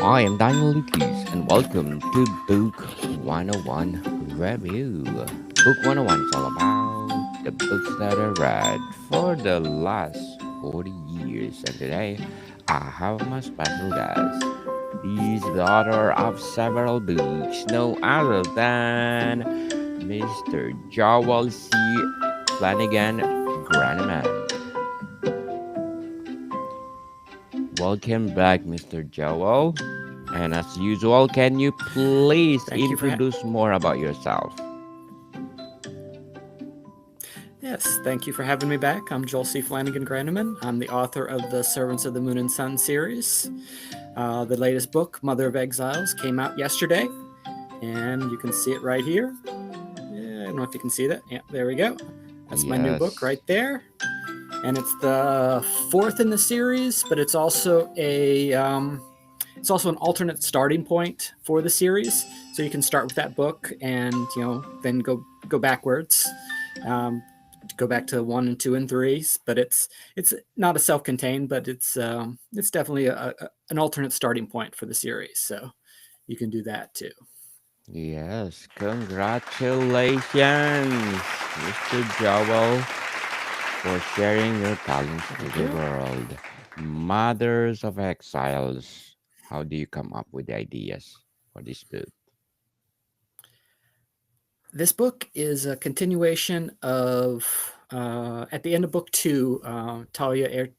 I am Daniel Lucas, and welcome to Book 101 Review. Book 101 is all about the books that I read for the last 40 years, and today I have my special guest. He's the author of several books, no other than Mr. Joel C. Flanagan Granneman. Welcome back, Mr. Joel. And as usual, can you please Thank you for introduce more about yourself? yes, thank you for having me back. I'm Joel C. Flanagan Granneman. I'm the author of the Servants of the Moon and Sun series. The latest book, Mother of Exiles, came out yesterday, and you can see it right here. Yeah, I don't know if you can see that. Yeah, there we go. That's my new book Yes. right there, and it's the fourth in the series, but it's also an alternate starting point for the series. So you can start with that book, and then go backwards. Um, go back to one and two and three, but it's not a self-contained, but it's definitely an alternate starting point for the series. So you can do that too. Yes. Congratulations, Mr. Joel, for sharing your talents to Thank the you. world. Mothers of Exiles. How do you come up with the ideas for this book? This book is a continuation of at the end of book two, Talia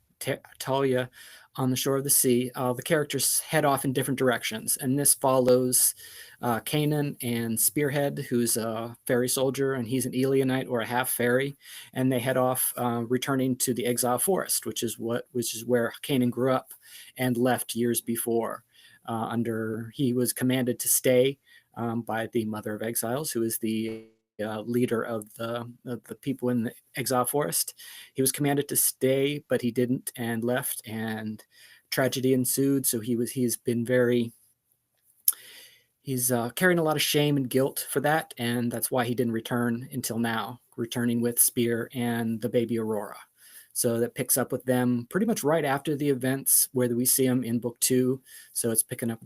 on the shore of the sea. The characters head off in different directions, and this follows Kanan and Spearhead, who's a fairy soldier, and he's an Elionite or a half fairy, and they head off, returning to the Exile Forest, which is where Kanan grew up and left years before. He was commanded to stay by the Mother of Exiles, who is the leader of the people in the Exile Forest. He was commanded to stay, but he didn't and left, and tragedy ensued. So he's carrying a lot of shame and guilt for that, and that's why he didn't return until now, returning with Spear and the baby Aurora. So that picks up with them pretty much right after the events where we see them in book two. So it's picking up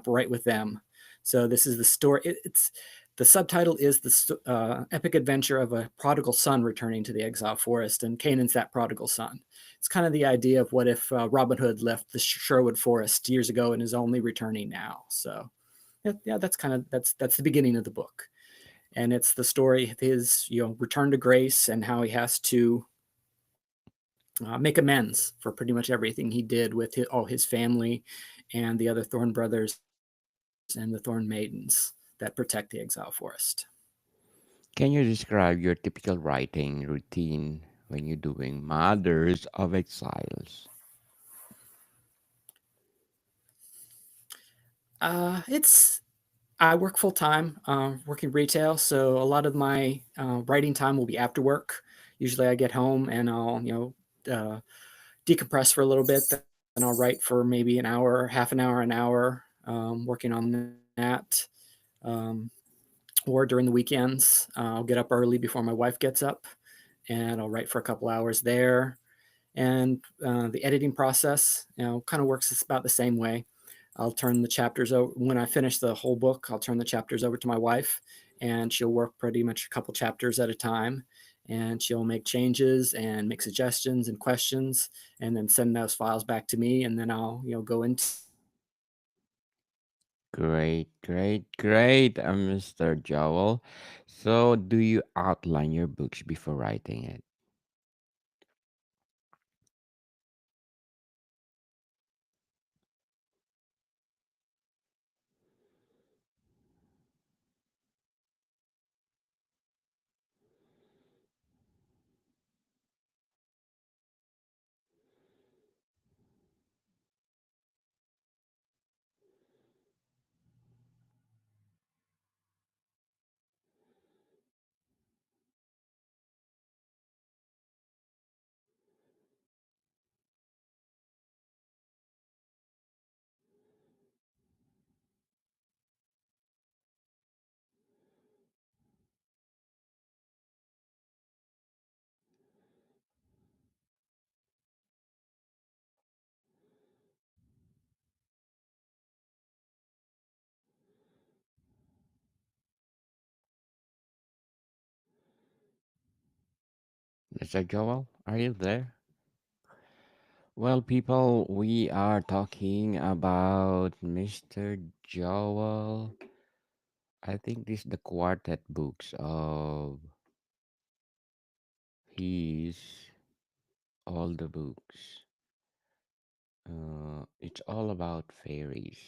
right with them. So this is the story. It's the subtitle is the epic adventure of a prodigal son returning to the exile forest, and Canaan's that prodigal son. It's kind of the idea of what if Robin Hood left the Sherwood Forest years ago and is only returning now. So yeah, that's the beginning of the book, and it's the story of his return to grace and how he has to make amends for pretty much everything he did with all his family and the other Thorn brothers and the Thorn maidens that protect the exile forest. Can you describe your typical writing routine when you're doing Mothers of Exiles? It's I work full time, working retail, so a lot of my writing time will be after work. Usually, I get home and I'll decompress for a little bit. Then I'll write for maybe an hour, half an hour, working on that. Um, or during the weekends, I'll get up early before my wife gets up, and I'll write for a couple hours there. And the editing process, kind of works about the same way. I'll turn the chapters over when I finish the whole book. I'll turn the chapters over to my wife, and she'll work pretty much a couple chapters at a time. And she'll make changes and make suggestions and questions, and then send those files back to me. And then I'll go into Great, great, great, Mr. Joel. So, do you outline your books before writing it? Mr. Joel, are you there? Well, people, we are talking about Mr. Joel. I think this is the quartet books of his all the books. It's all about fairies.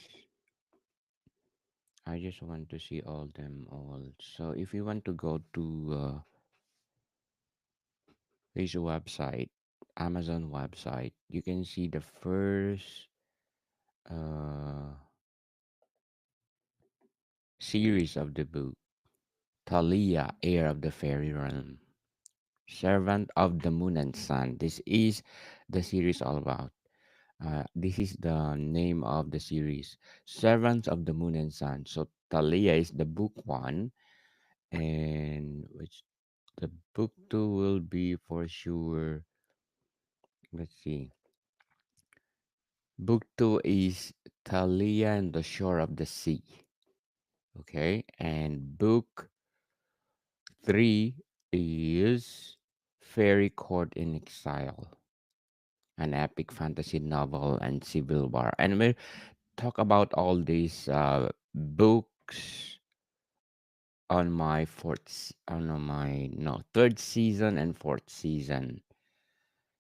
I just want to see all them all. So if you want to go to his website, Amazon website, you can see the first uh, series of the book, Thalia, Heir of the Fairy Realm, Servant of the Moon and Sun. This is the series all about. This is the name of the series, Servants of the Moon and Sun. So Thalia is the book one, and which the book two will be for sure. Let's see. Book two is Thalia and the Shore of the Sea. Okay, and book three is Fairy Court in Exile, an epic fantasy novel and civil war. And we'll talk about all these books on my on my no third season and fourth season.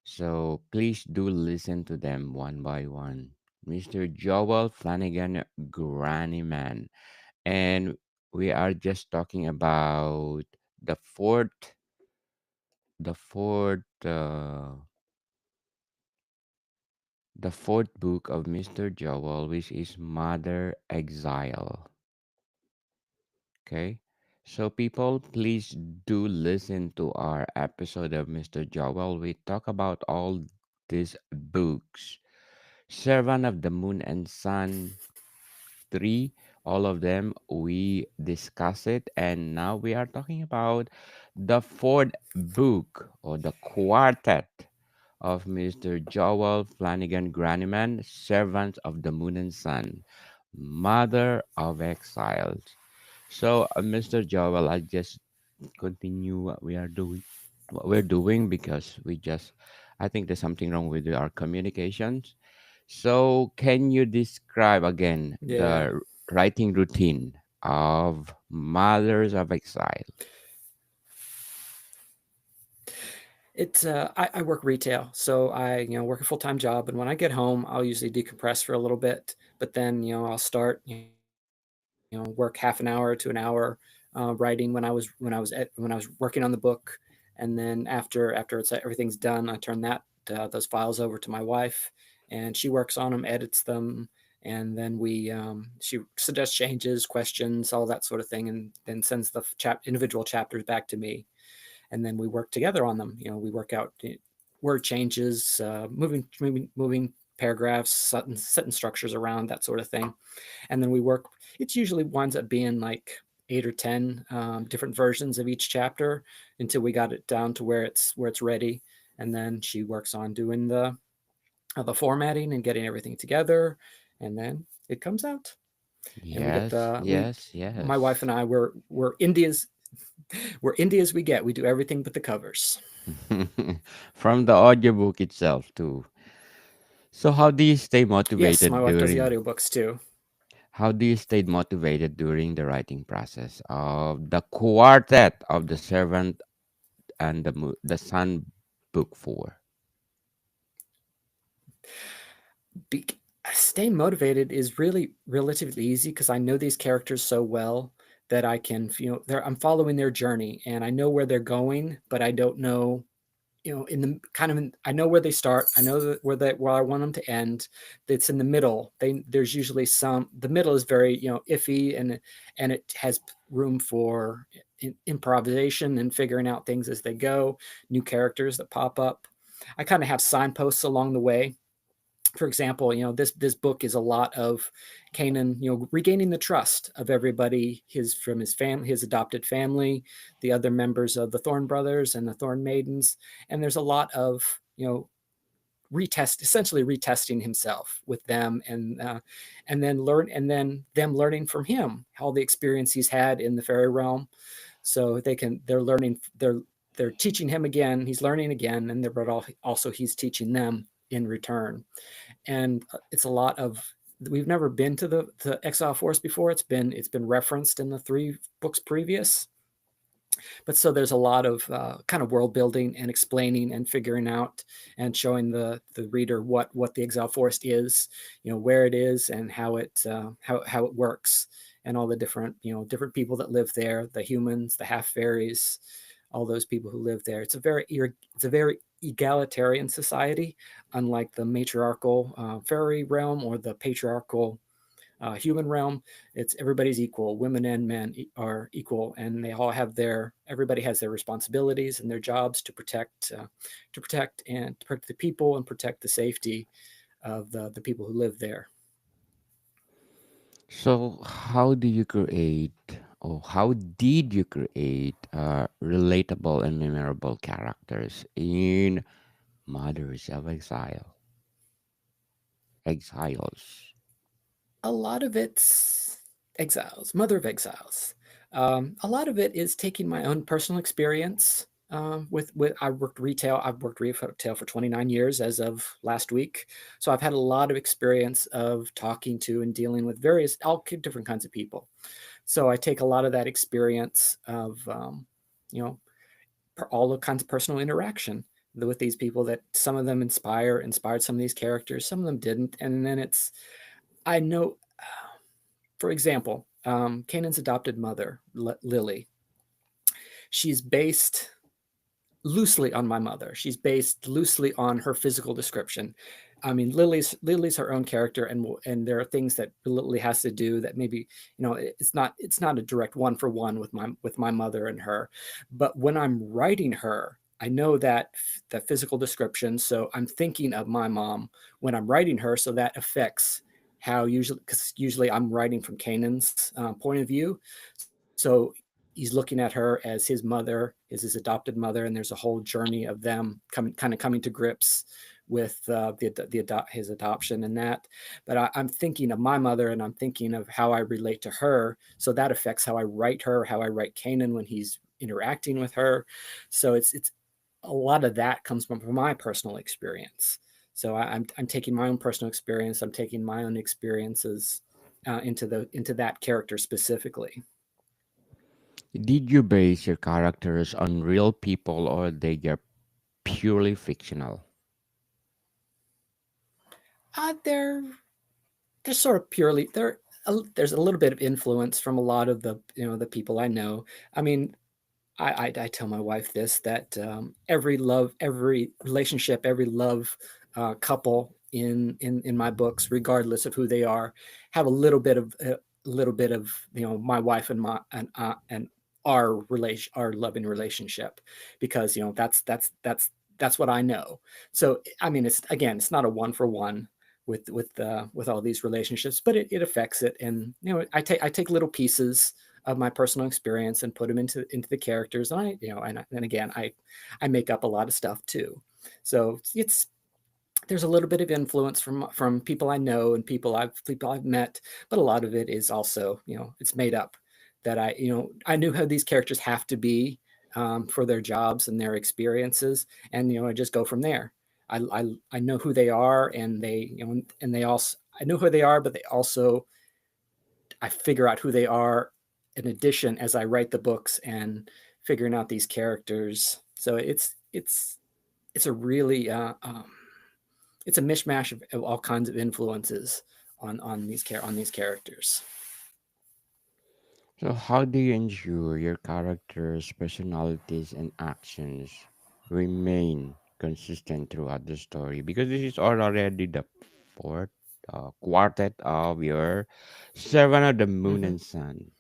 So please do listen to them one by one. Mr. Joel Flanagan, Granny Man, and we are just talking about the fourth, the fourth, the fourth book of Mr. Joel, which is Mother Exile. Okay. So, people, please do listen to our episode of Mr. Joel. We talk about all these books, Servant of the Moon and Sun 3, all of them. We discuss it. And now we are talking about the fourth book or the quartet of Mr. Joel Flanagan Grannyman, Servants of the Moon and Sun, Mother of Exiles. So, Mr. Joel, I just continue what we are doing, what we're doing because I think there's something wrong with our communications. So, can you describe again Yeah. the writing routine of Mothers of Exile? I work retail, so I work a full time job, and when I get home, I'll usually decompress for a little bit, but then I'll start work half an hour to an hour writing when I was working on the book, and then after everything's done, I turn those files over to my wife, and she works on them, edits them, and then she suggests changes, questions, all that sort of thing, and then sends the individual chapters back to me, and then we work together on them. We work out word changes, moving paragraphs, setting structures around, that sort of thing, and then we work. It usually winds up being like 8 or 10 different versions of each chapter until we got it down to where it's ready, and then she works on doing the formatting and getting everything together, and then it comes out. And we get Yes, the we yes, my wife yes. and I we're indie as we get. We do everything but the covers. From the audiobook itself, too. So, how do you stay Yes, my motivated wife does the during? audiobooks too. How do you stay motivated during the writing process of the quartet of the servant and the Sun book four? Be- Staying motivated is really relatively easy because I know these characters so well that I can, I'm following their journey and I know where they're going, but I don't know, I know where they start. I know where I want them to end. It's in the middle. There's usually the middle is very, iffy, and it has room for improvisation and figuring out things as they go, new characters that pop up. I kind of have signposts along the way. For example, this book is a lot of Kanan, regaining the trust of everybody, his family, his adopted family, the other members of the Thorn brothers and the Thorn maidens, and there's a lot of essentially retesting himself with them, and then them learning from him all the experience he's had in the fairy realm, so they're learning they're teaching him again. He's learning again, and but also he's teaching them in return. And it's a lot of we've never been to the Exile Forest before. It's been referenced in the 3 books previous, but so there's a lot of kind of world building and explaining and figuring out and showing the reader what the Exile Forest is, where it is and how it works, and all the different people that live there, the humans, the half fairies, all those people who live there. It's a very egalitarian society, unlike the matriarchal fairy realm or the patriarchal human realm. It's everybody's equal. Women and men are equal, and everybody has their responsibilities and their jobs to protect the people and protect the safety of the people who live there. So, how do you create, or how did you create relatable and memorable characters in Mothers of Exiles? A lot of it's exiles, mother of exiles. A lot of it is taking my own personal experience. With I've worked retail for 29 years as of last week, so I've had a lot of experience of talking to and dealing with all different kinds of people. So I take a lot of that experience of you know all the kinds of personal interaction with these people, that some of them inspired some of these characters, some of them didn't, and then I know, for example, Kanan's adopted mother, Lily. She's based loosely on my mother. She's based loosely on her physical description. I mean, Lily's her own character, and there are things that Lily has to do that maybe it's not a direct one for one with my mother and her. But when I'm writing her, I know that the physical description, so I'm thinking of my mom when I'm writing her, so that affects how because usually I'm writing from Kanan's point of view. So he's looking at her as his mother, is his adopted mother, and there's a whole journey of them coming to grips with his adoption and that. But I'm thinking of my mother, and I'm thinking of how I relate to her, so that affects how I write her, how I write Kanan when he's interacting with her. So it's a lot of that comes from my personal experience. So I'm taking my own personal experience. I'm taking my own experiences into that character specifically. Did you base your characters on real people, or they are purely fictional? They're sort of purely there's a little bit of influence from a lot of the people I know. I mean, I tell my wife this, that every relationship, every love couple in my books, regardless of who they are, have a little bit of my wife and our loving relationship, because that's what I know. So I mean, it's not a one for one with all these relationships, but it affects it. And I take little pieces of my personal experience and put them into the characters, and and again, I make up a lot of stuff too. So there's a little bit of influence from people I know and people I've met, but a lot of it is also, it's made up. That I knew how these characters have to be for their jobs and their experiences, and I just go from there. I know who they are, and they also, I know who they are, but they also, I figure out who they are in addition as I write the books and figuring out these characters. So it's a really it's a mishmash of all kinds of influences on these characters. So, how do you ensure your characters' personalities and actions remain consistent throughout the story? Because this is already the fourth quartet of your Servant of the Moon Hmm. and Sun.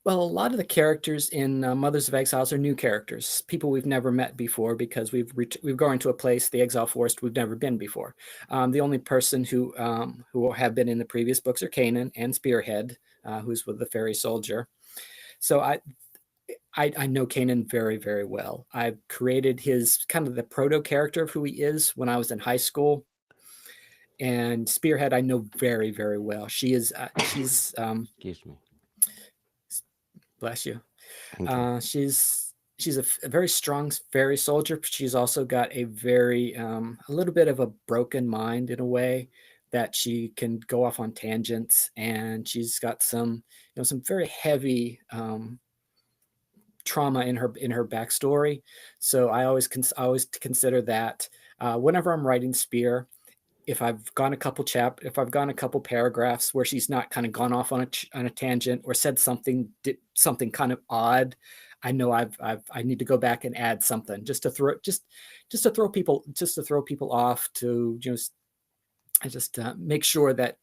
Well, a lot of the characters in Mothers of Exiles are new characters, people we've never met before, because we've gone to a place, the Exile Forest, we've never been before. The only person who have been in the previous books are Kanan and Spearhead, who's with the fairy soldier. So I know Kanan very, very well. I've created his kind of the proto character of who he is when I was in high school. And Spearhead, I know very, very well. She's Excuse me. bless you. Thank you. She's a very strong fairy soldier. But she's also got a very a little bit of a broken mind in a way that she can go off on tangents, and she's got some some very heavy trauma in her backstory. So I always consider that whenever I'm writing Spear, if I've gone a couple paragraphs where she's not kind of gone off on a tangent or said something kind of odd, I know I need to go back and add something just to throw people off, to just make sure that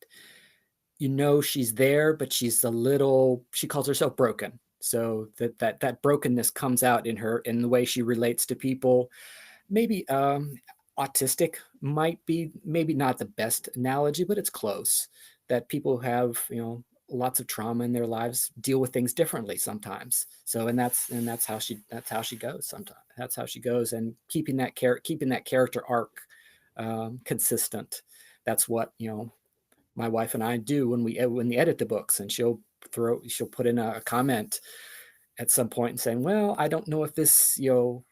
she's there, but she calls herself broken. So that brokenness comes out in the way she relates to people. Maybe autistic might be maybe not the best analogy, but it's close. That people have lots of trauma in their lives, deal with things differently sometimes. So and that's how she goes sometimes. That's how she goes, and keeping that character arc consistent. That's what my wife and I do when we edit the books, and she'll put in a comment at some point and saying, "Well, I don't know if this you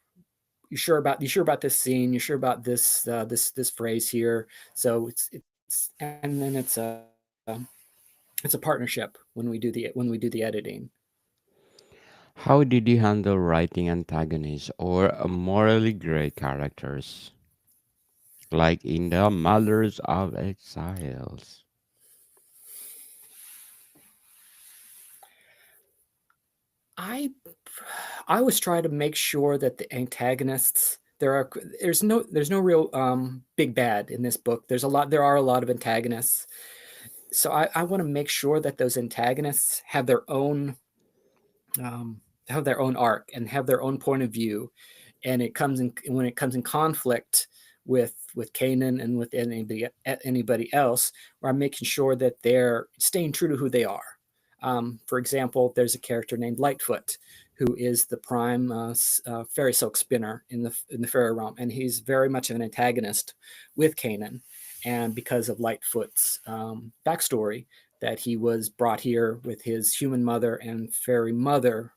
sure about this scene? You sure about this phrase here?" So it's and then it's a partnership when we do the editing. How did you handle writing antagonists or morally gray characters, like in the Mothers of Exiles? I I always try to make sure that the antagonists there's no real big bad in this book. There are a lot of antagonists. So I want to make sure that those antagonists have their own arc and have their own point of view, and when it comes in conflict with Kanan and with anybody else, where I'm making sure that they're staying true to who they are. For example, there's a character named Lightfoot, who is the prime fairy silk spinner in the fairy realm, and he's very much of an antagonist with Kanan, and because of Lightfoot's backstory, that he was brought here with his human mother and fairy mother,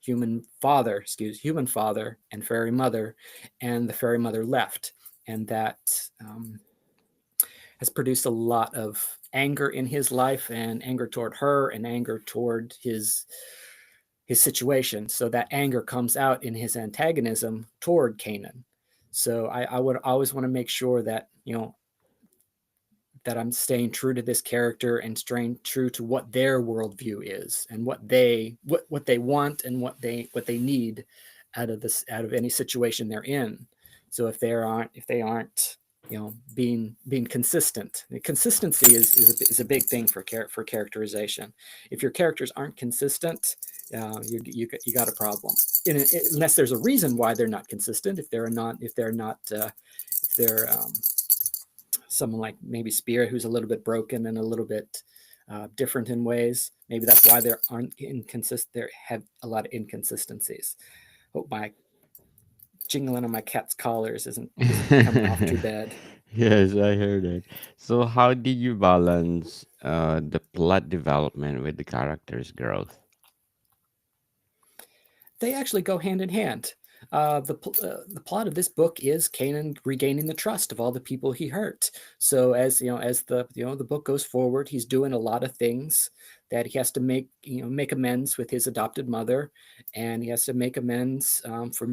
human father and fairy mother, and the fairy mother left, and that has produced a lot of anger in his life, and anger toward her, and anger toward his situation. So that anger comes out in his antagonism toward Kanan. So I would always want to make sure that that I'm staying true to this character and staying true to what their worldview is, and what they want, and what they need out of any situation they're in. So if they aren't being consistent, consistency is a big thing for characterization. If your characters aren't consistent, you got a problem. Unless there's a reason why they're not consistent. If they're someone like maybe Spear, who's a little bit broken and a little bit different in ways. Maybe that's why they aren't inconsistent. They have a lot of inconsistencies. Hope my jingling on my cat's collars isn't coming off too bad. Yes, I heard it. So, how did you balance the plot development with the character's growth? They actually go hand in hand. The plot of this book is Kanan regaining the trust of all the people he hurt. So as the book goes forward, he's doing a lot of things that he has to make amends with his adopted mother, and he has to make amends for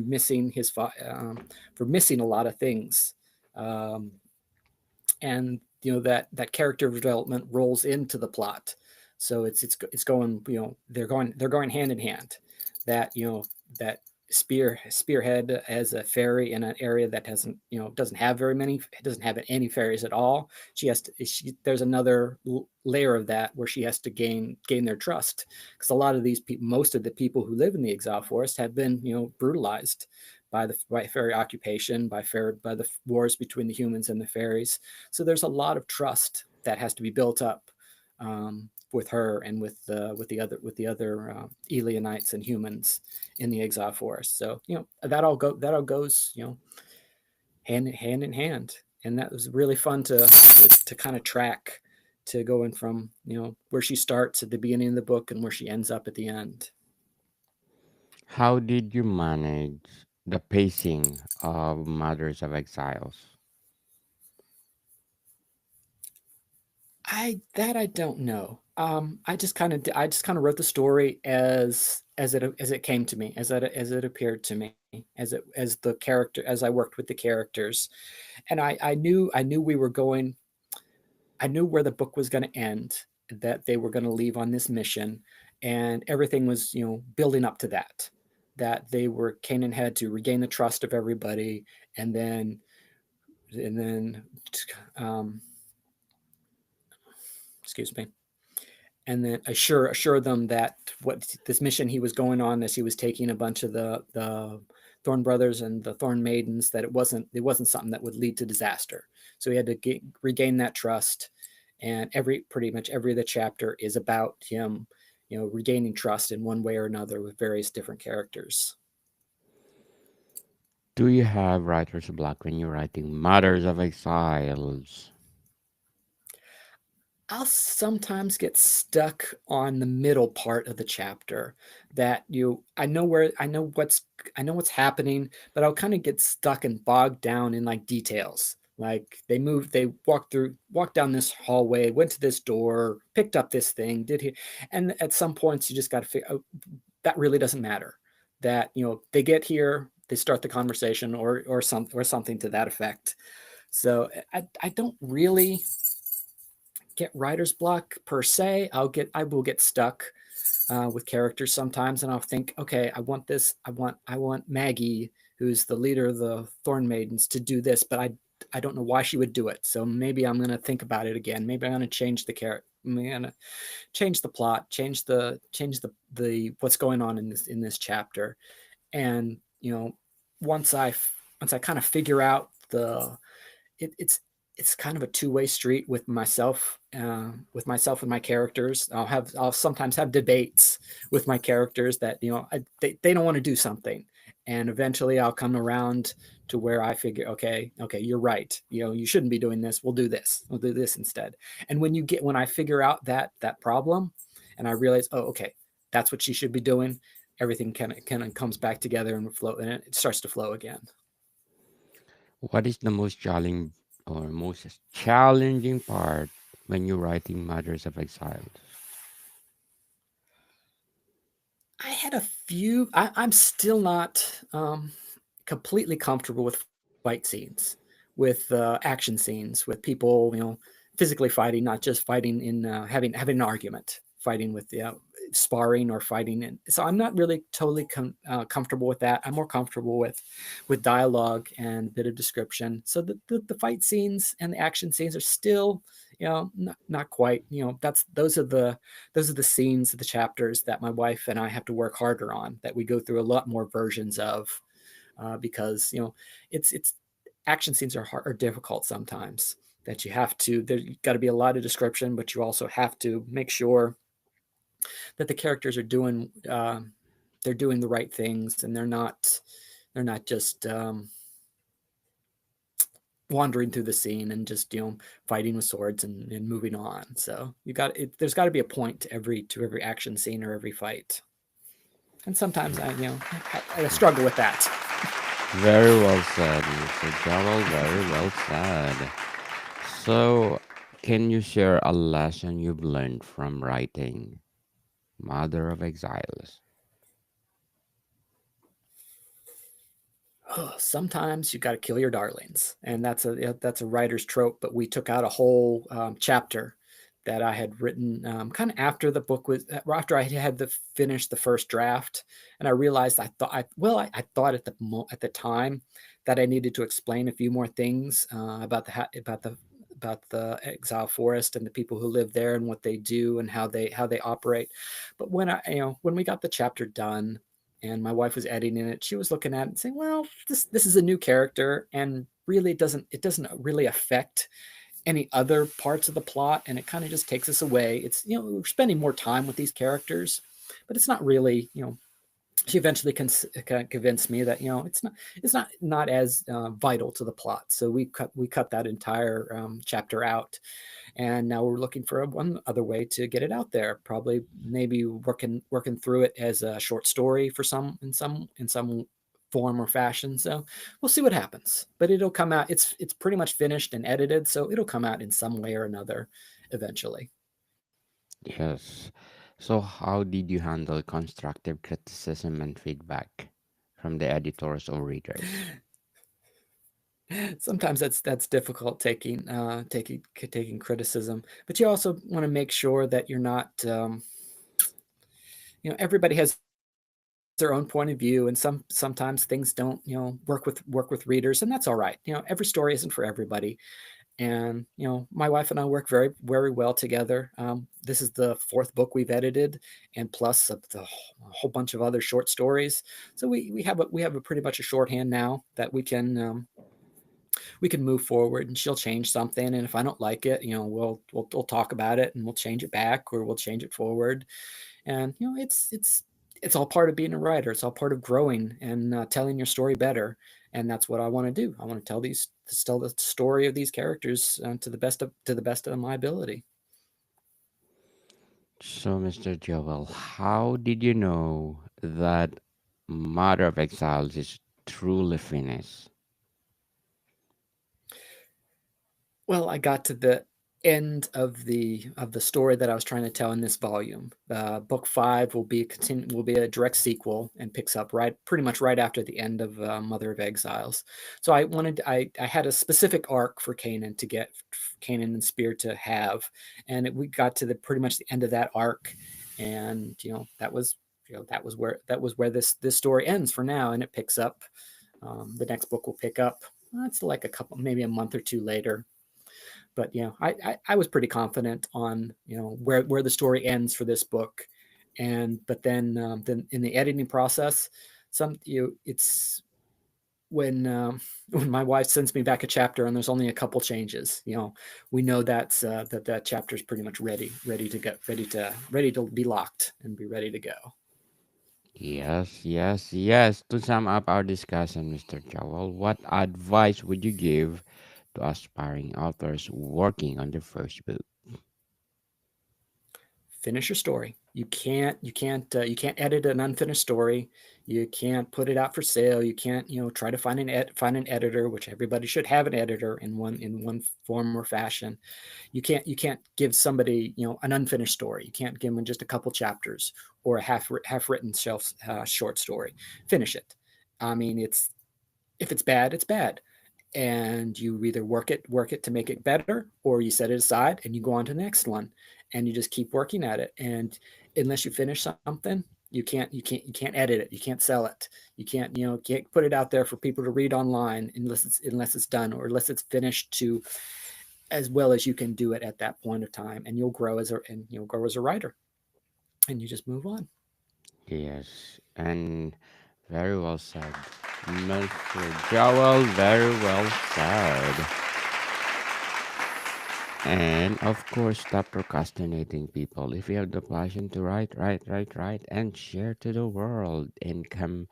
for missing a lot of things, um, and that character development rolls into the plot. So it's going they're going hand in hand. That that Spearhead as a fairy in an area that doesn't have any fairies at all. There's another layer of that where she has to gain their trust, because a lot of these people, most of the people who live in the Exile Forest, have been brutalized by fairy occupation, by the wars between the humans and the fairies. So there's a lot of trust that has to be built up with her and with the other Elianites and humans in the Exile Forest. So that all goes hand in hand, and that was really fun to kind of track, to going from where she starts at the beginning of the book and where she ends up at the end. How did you manage the pacing of Mothers of Exiles? I don't know. I just kind of wrote the story as it came to me, as it appeared to me, as the character, as I worked with the characters, and I knew we were going. I knew where the book was going to end, that they were going to leave on this mission, and everything was, building up to that. That they were Kanan had to regain the trust of everybody, and then, um, excuse me, and then assure them that what this mission he was going on, as he was taking a bunch of the Thorn brothers and the Thorn maidens, that it wasn't something that would lead to disaster. So he had to regain that trust, and pretty much every of the chapter is about him, regaining trust in one way or another with various different characters. Do you have writer's block when you're writing Mothers of Exiles? I'll sometimes get stuck on the middle part of the chapter, that I know what's happening, but I'll kind of get stuck and bogged down in like details. Like they walked down this hallway, went to this door, picked up this thing, and at some points you just got to figure out that really doesn't matter. That, they get here, they start the conversation, or something to that effect. So I don't really get writer's block per se. I will get stuck with characters sometimes, and I'll think, okay, I want this. I want Maggie, who's the leader of the Thorn Maidens, to do this, but I don't know why she would do it. So maybe I'm gonna think about it again. Maybe I'm gonna change the character. I'm gonna change the plot, change the what's going on in this chapter, and once I kind of figure out it's kind of a two-way street with myself and my characters. I'll sometimes have debates with my characters that, they don't want to do something, and eventually I'll come around to where I figure, okay, you're right, you shouldn't be doing this. We'll do this instead. And when I figure out that problem, and I realize, oh, okay, that's what she should be doing, everything kind of comes back together and flow, and it starts to flow again. What is the most challenging part when you're writing Mothers of Exiles? I had a few. I'm still not completely comfortable with fight scenes, with action scenes, with people, physically fighting, not just fighting in having an argument, fighting with, sparring or fighting. And so I'm not really totally comfortable with that. I'm more comfortable with dialogue and a bit of description. So the fight scenes and the action scenes are still, not quite. Those are the scenes of the chapters that my wife and I have to work harder on. That we go through a lot more versions of, because it's action scenes are difficult sometimes. That you have to There's got to be a lot of description, but you also have to make sure that the characters are doing they're doing the right things, and they're not just wandering through the scene and just, fighting with swords and moving on. So there's got to be a point to every action scene or every fight, and sometimes I struggle with that. Very well said, Mr. Joel. Very well said. So, can you share a lesson you've learned from writing Mother of Exiles? Sometimes you got to kill your darlings, and that's a writer's trope. But we took out a whole chapter that I had written, kind of after the book was after I had to finish the first draft, and I realized I thought at the time that I needed to explain a few more things about the exile forest and the people who live there and what they do and how they operate. But when we got the chapter done and my wife was editing it, she was looking at it and saying, "Well, this is a new character, and really it doesn't really affect any other parts of the plot, and it kind of just takes us away. It's, we're spending more time with these characters, but it's not really, she eventually convinced me that it's not as vital to the plot. So we cut that entire chapter out, and now we're looking for one other way to get it out there. Probably maybe working through it as a short story for some form or fashion. So we'll see what happens. But it'll come out. It's pretty much finished and edited, so it'll come out in some way or another eventually. Yes. So, how did you handle constructive criticism and feedback from the editors or readers? Sometimes that's difficult taking criticism, but you also want to make sure that you're not everybody has their own point of view, and sometimes things don't work with readers, and that's all right. Every story isn't for everybody, and my wife and I work very very well together. This is the fourth book we've edited, and plus a whole bunch of other short stories. So we have a pretty much a shorthand now that we can move forward, and she'll change something, and if I don't like it, we'll talk about it, and we'll change it back, or we'll change it forward. And it's all part of being a writer. It's all part of growing and telling your story better. And that's what I want to do. I want to tell the story of these characters to the best of my ability. So, Mr. Joel, how did you know that Mother of Exiles is truly finished? Well, I got to the end of the story that I was trying to tell in this volume. Book 5 will be a direct sequel and picks up pretty much right after the end of Mother of Exiles. So I had a specific arc for Kanan to get Kanan and Spear to have, and we got to the pretty much the end of that arc, and that was where this story ends for now, and it picks up. The next book will pick up. It's like maybe a month or two later, but I was pretty confident on where the story ends for this book, but then in the editing process, it's when my wife sends me back a chapter and there's only a couple changes, we know that chapter is pretty much ready to go, ready to be locked and be ready to go. Yes, yes, yes. To sum up our discussion, Mr. Joel, what advice would you give to aspiring authors working on the first book? Finish your story. You can't edit an unfinished story. You can't put it out for sale. You can't try to find an editor, which everybody should have an editor in one form or fashion. You can't give somebody an unfinished story. You can't give them just a couple chapters or a half written short story. Finish it. I mean, if it's bad, it's bad, and you either work it to make it better, or you set it aside and you go on to the next one, and you just keep working at it. And unless you finish something, you can't edit it, you can't sell it, you can't put it out there for people to read online unless it's done, or unless it's finished to as well as you can do it at that point of time, and you'll grow as a writer, and you just move on. Yes, and very well said, Mr. Joel. Very well said. And of course, stop procrastinating, people. If you have the passion to write, and share to the world, and come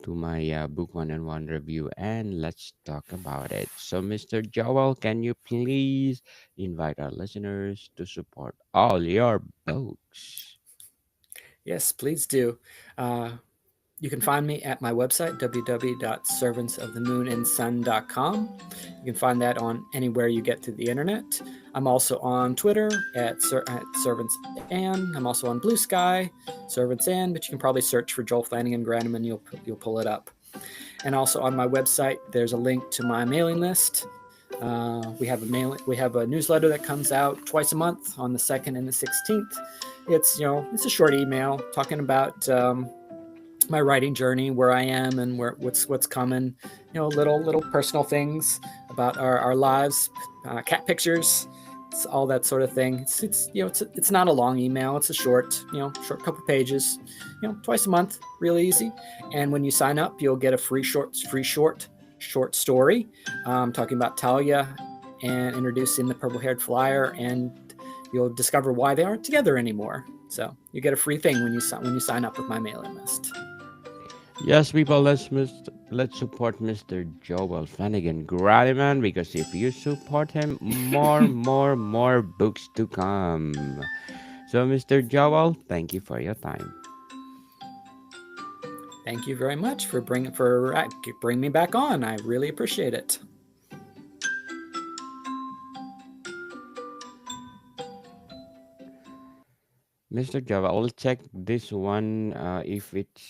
to my book one and one review, and let's talk about it. So, Mr. Joel, can you please invite our listeners to support all your books? Yes, please do. uh, You can find me at my website, www.servantsofthemoonandsun.com. You can find that on anywhere you get to the internet. I'm also on Twitter at Servants Ann. I'm also on Blue Sky, Servants Ann, but you can probably search for Joel Flanagan Granum and you'll pull it up. And also on my website, there's a link to my mailing list. We have a newsletter that comes out twice a month on the 2nd and the 16th. It's a short email talking about my writing journey, where I am, and what's coming. Little personal things about our lives, cat pictures, all that sort of thing. It's not a long email. It's a short couple pages. Twice a month, really easy. And when you sign up, you'll get a free short story, talking about Talia and introducing the purple-haired flyer, and you'll discover why they aren't together anymore. So you get a free thing when you sign up with my mailing list. Yes, people, let's support Mr. Joel Flanagan Gradiman, because if you support him, more books to come. So, Mr. Joel, thank you for your time. Thank you very much for bringing me back on. I really appreciate it. Mr. Joel, I'll check this one if it's